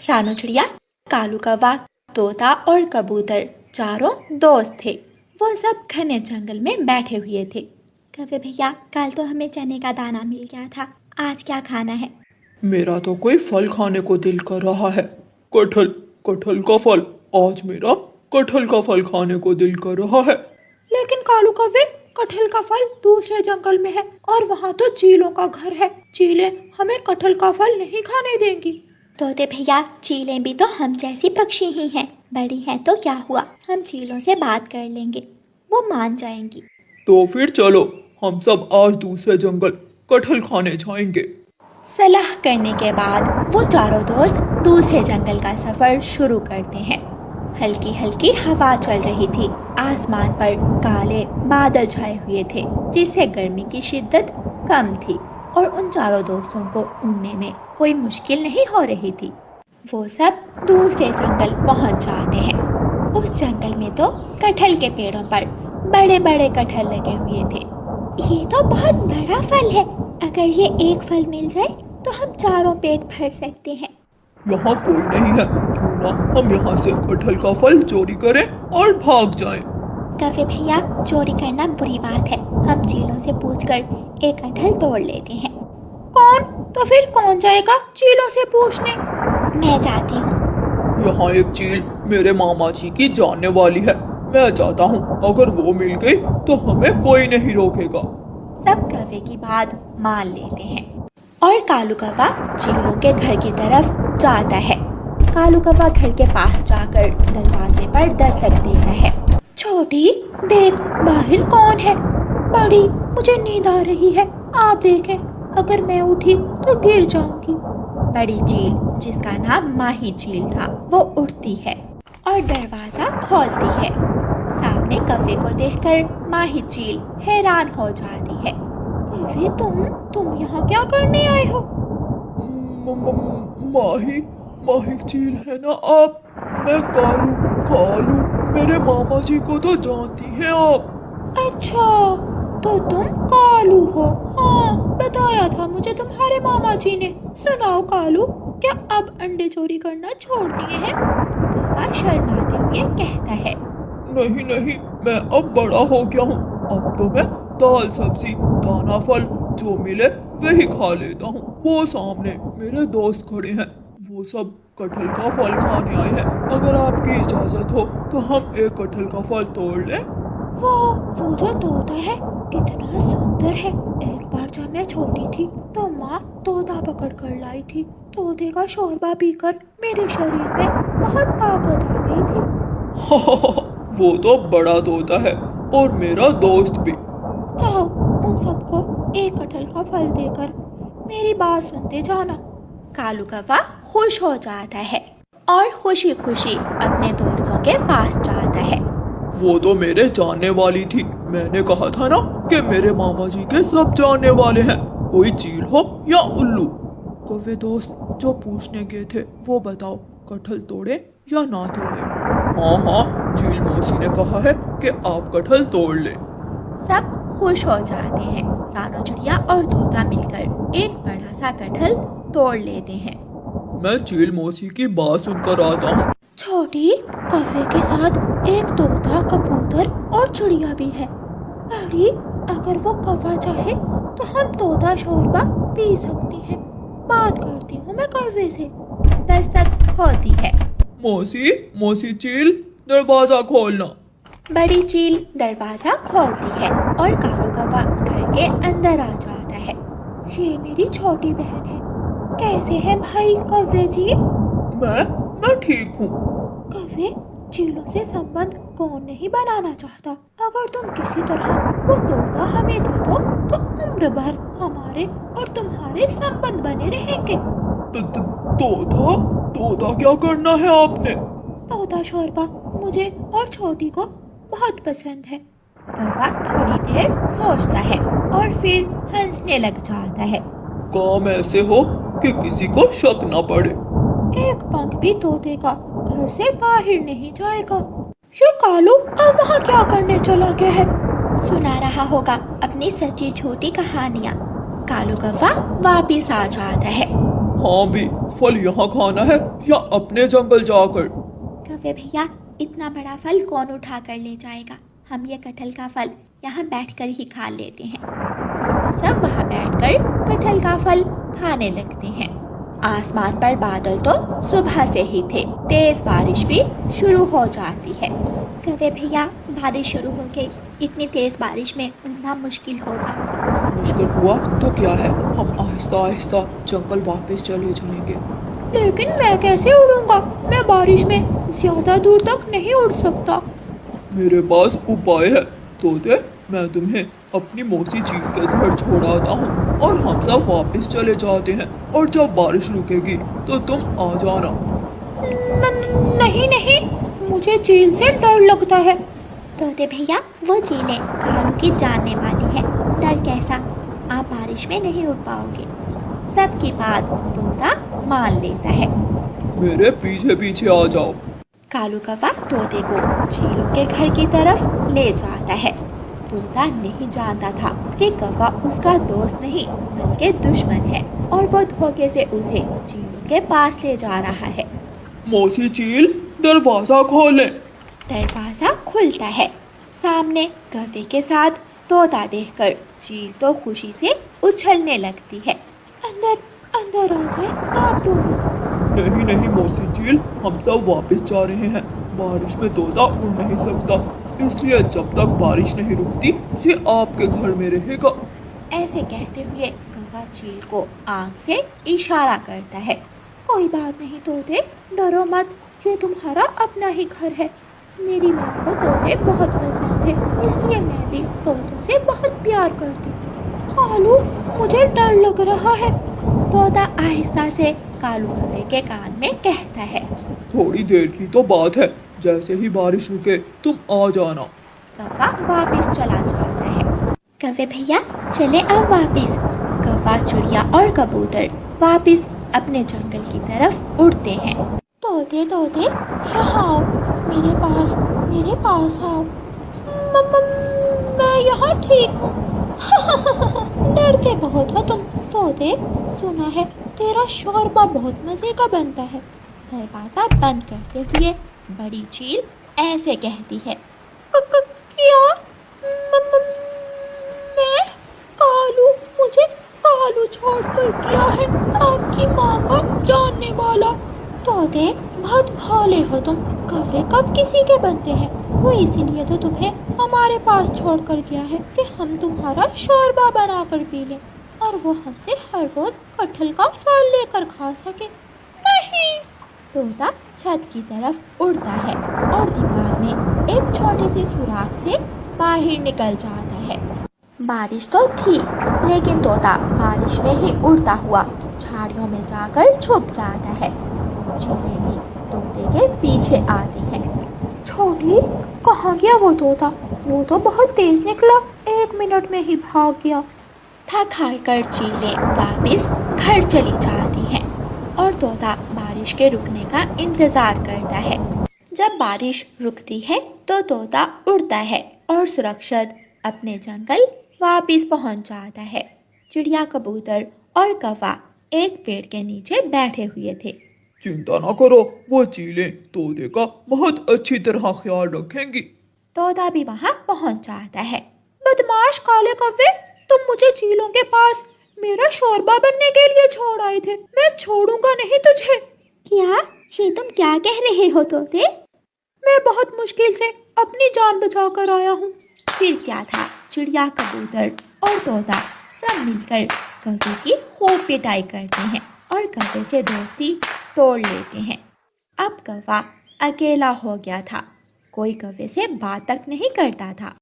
रानू चिड़िया, कालू कौवा, तोता और कबूतर चारों दोस्त थे। वो सब घने जंगल में बैठे हुए थे। कौवे भैया, कल तो हमें चने का दाना मिल गया था, आज क्या खाना है? मेरा तो कोई फल खाने को दिल कर रहा है। कटहल, कटहल का फल। आज मेरा कटहल का फल खाने को दिल कर रहा है। लेकिन कालू कौवे, कटहल का फल दूसरे जंगल में है और वहाँ तो चीलों का घर है। चीलें हमें कटहल का फल नहीं खाने देंगी। तोते भैया, चीलें भी तो हम जैसी पक्षी ही हैं। बड़ी हैं तो क्या हुआ, हम चीलों से बात कर लेंगे, वो मान जाएंगी। तो फिर चलो, हम सब आज दूसरे जंगल कटहल खाने जाएंगे। सलाह करने के बाद वो चारों दोस्त दूसरे जंगल का सफर शुरू करते हैं। हल्की हल्की हवा चल रही थी। आसमान पर काले बादल छाए हुए थे, जिससे गर्मी की शिद्दत कम थी और उन चारों दोस्तों को उड़ने में कोई मुश्किल नहीं हो रही थी। वो सब दूसरे जंगल पहुंच जाते हैं। उस जंगल में तो कटहल के पेड़ों पर बड़े बड़े कटहल लगे हुए थे। ये तो बहुत बड़ा फल है, अगर ये एक फल मिल जाए तो हम चारों पेट भर सकते हैं। यहाँ कोई नहीं है, क्यों ना हम यहाँ से कटहल का फल चोरी करें और भाग जाएं। कौवे भैया, चोरी करना बुरी बात है। हम चीलों से पूछकर एक कटहल तोड़ लेते हैं। कौन? तो फिर कौन जाएगा चीलों से पूछने? मैं जाती हूँ। यहाँ एक चील मेरे मामा जी की जानने वाली है, मैं जाता हूँ। अगर वो मिल गई तो हमें कोई नहीं रोकेगा। सब कौवे की बात मान लेते हैं और कालू कौवा चीलों के घर की तरफ जाता है। कालू कौवा घर के पास जाकर दरवाजे पर दस्तक देता है। छोटी, देख बाहर कौन है? बड़ी, मुझे नींद आ रही है, आप देखें, अगर मैं उठी तो गिर जाऊंगी। बड़ी चील, जिसका नाम माही चील था, वो उठती है और दरवाजा खोलती है। सामने कौवे को देखकर माही चील हैरान हो जाती है। कौवे, तुम यहाँ क्या करने आए हो? माही, माही चील है ना आप? मैं कालू, कालू, मेरे मामा जी को तो जानती हैं आप। अच्छा, तो तुम कालू हो? हाँ, बताया था मुझे तुम्हारे मामा जी ने। सुनाओ कालू, क्या अब अंडे चोरी करना छोड़ दिए हैं? कौवा शर्माते हुए कहता है। नहीं नहीं, मैं अब बड़ा हो गया हूँ। अब तो मैं दाल सब्जी, दाना फल जो मिले वही खा लेता हूँ। वो सामने मेरे दोस्त खड़े हैं, वो सब कटहल का फल खाने आए हैं। अगर आपकी इजाजत हो तो हम एक कटहल का फल तोड़ लें। वो जो तोता है कितना सुंदर है। एक बार जब मैं छोटी थी तो माँ तोता पकड़ कर लाई थी। तोते का शोरबा पीकर मेरे शरीर में बहुत ताकत आ गई थी। वो तो बड़ा तोता है और मेरा दोस्त भी। जाओ, उन सबको एक कटहल का फल देकर मेरी बात सुनते जाना। कालू कौवा खुश हो जाता है और खुशी खुशी अपने दोस्तों के पास जाता है। वो तो मेरे जानने वाली थी। मैंने कहा था ना कि मेरे मामा जी के सब जानने वाले हैं, कोई चील हो या उल्लू। कौवे दोस्त, जो पूछने गए थे वो बताओ, कटहल तोड़े या ना तोड़े? हाँ हाँ, चील मौसी ने कहा है कि आप कटहल तोड़ ले। सब खुश हो जाते हैं। रानू चिड़िया और तोता मिलकर एक बड़ा सा कटहल तोड़ लेते हैं। मैं चील मौसी की बात सुनकर आता हूँ। छोटी, कौवे के साथ एक तोता, कबूतर और चिड़िया भी है। बड़ी, अगर वो कौवा चाहे तो हम तोता शोरबा पी सकती हैं। बात करती हूँ मैं कौवे से। दस्तक होती है। मौसी, मौसी चील, दरवाजा खोलना। बड़ी चील दरवाजा खोलती है और कालू कौवा घर के अंदर आ जाता है। ये मेरी छोटी बहन है। कैसे हैं भाई कौवे जी? मैं ठीक हूँ। कौवे, चीलों से संबंध कौन नहीं बनाना चाहता? अगर तुम किसी तरह वो तोता हमें दे दो तो उम्र भर हमारे और तुम्हारे संबंध बने रहेंगे। तोता, तोता क्या करना है आपने? तोता शोरबा मुझे और छोटी को बहुत पसंद है। कौवा थोड़ी देर सोचता है और फिर हंसने लग जाता है। काम ऐसे हो कि किसी को शक न पड़े। एक पंख भी तोते का घर से बाहर नहीं जाएगा। ये कालू अब वहाँ क्या करने चला गया है? सुना रहा होगा अपनी सच्ची छोटी कहानियाँ। कालू कौवा वापिस आ जाता है। हाँ भी, फल यहाँ खाना है या अपने जंगल जाकर? कौवे भैया, इतना बड़ा फल कौन उठा कर ले जाएगा? हम ये कटहल का फल यहाँ बैठकर ही खा लेते हैं। फिर वो सब वहाँ बैठकर कटहल का फल खाने लगते हैं। आसमान पर बादल तो सुबह से ही थे, तेज बारिश भी शुरू हो जाती है। कौवे भैया, बारिश शुरू हो गई, इतनी तेज बारिश में उड़ना मुश्किल होगा। मुश्किल हुआ तो क्या है, हम आहिस्ता आहिस्ता जंगल वापस चले जाएंगे। लेकिन मैं कैसे उड़ूंगा? मैं बारिश में ज्यादा दूर तक नहीं उड़ सकता। मेरे पास उपाय है तोते, मैं तुम्हें अपनी मौसी चील के घर छोड़ आता हूँ और हम सब वापस चले जाते हैं, और जब बारिश रुकेगी तो तुम आ जाना। नहीं नहीं, मुझे चील से डर लगता है। तोते भैया, वो चीलें कालू की जानने वाली है, डर कैसा? आप बारिश में नहीं उड़ पाओगे। सबकी बात तोता मान लेता है। मेरे पीछे पीछे आ जाओ। कालू कौवा तोते को चीलों के घर की तरफ ले जाता है। तोता नहीं जानता था कि कौवा उसका दोस्त नहीं बल्कि दुश्मन है, और वो धोखे से उसे चीलों के पास ले जा रहा है। मौसी चील, दरवाजा खोले। दरवाजा खुलता है। सामने कौवे के साथ तोता देखकर चील तो खुशी से उछलने लगती है। अंदर अंदर आ जाए आप दोनों। नहीं नहीं मौसी चील, हम सब वापस जा रहे हैं। बारिश में तोता उड़ नहीं सकता, इसलिए जब तक बारिश नहीं रुकती ये आपके घर में रहेगा। ऐसे कहते हुए कौवा चील को आंख से इशारा करता है। कोई बात नहीं तोते, डरो मत, ये तुम्हारा अपना ही घर है। मेरी माँ को तोते बहुत पसंद थे, इसलिए मैं भी तोतों से बहुत प्यार करती। कालू, मुझे डर लग रहा है। तोता आहिस्ता से कालू कौवे के कान में कहता है। थोड़ी देर की तो बात है, जैसे ही बारिश रुके तुम आ जाना। कौवा वापिस चला जाता है। कौवे भैया, चले अब वापिस। कौवा, चिड़िया और कबूतर वापिस अपने जंगल की तरफ उड़ते हैं। तोते तोते, यहाँ आओ, मेरे पास आओ। मैं यहाँ ठीक हूँ। डरते बहुत हो तुम तोते, सुना है तेरा शोरबा बहुत मजे का बनता है। दरवाजा बंद करते हुए बड़ी चील ऐसे कहती है। क्या? मैं? कालू, मुझे कालू छोड़कर गया है, आपकी माँ का जानने वाला। तोते, बहुत भोले हो तुम। कौवे कब किसी के बनते हैं? वो इसीलिए तो तुम्हें हमारे पास छोड़कर गया है कि हम तुम्हारा शोरबा बना कर पी लें, और वो हमसे हर रोज कटहल का फल लेकर खा सके। नहीं। तोता छत की तरफ उड़ता है और दीवार में एक छोटी सी सुराख से बाहर निकल जाता है। बारिश तो थी, लेकिन तोता बारिश में ही उड़ता हुआ झाड़ियों में जाकर छुप जाता है। चीलें भी तोते के पीछे आती हैं। छोटी, कहाँ गया वो तोता? वो तो बहुत तेज निकला, 1 मिनट में ही भाग गया। थक हार कर चीलें वापिस घर चली जाती हैं और तोता बारिश के रुकने का इंतजार करता है। जब बारिश रुकती है तो तोता उड़ता है और सुरक्षित अपने जंगल वापिस पहुंच जाता है। चिड़िया, कबूतर और कौवा एक पेड़ के नीचे बैठे हुए थे। चिंता ना करो, वो चीलें तोते का बहुत अच्छी तरह ख्याल रखेंगी। तोता भी वहां पहुंच जाता है। बदमाश काले कौवे, तुम मुझे चीलों के पास मेरा शोरबा बनने के लिए छोड़ आए थे। मैं छोड़ूंगा नहीं तुझे। क्या? ये तुम क्या कह रहे हो तोते? मैं बहुत मुश्किल से अपनी जान बचा कर आया हूँ। फिर क्या था, चिड़िया, कबूतर और तोता सब मिलकर कौवे की खूब पिटाई करते हैं और कौवे से दोस्ती तोड़ लेते हैं। अब कौवा अकेला हो गया था, कोई कौवे से बात तक नहीं करता था।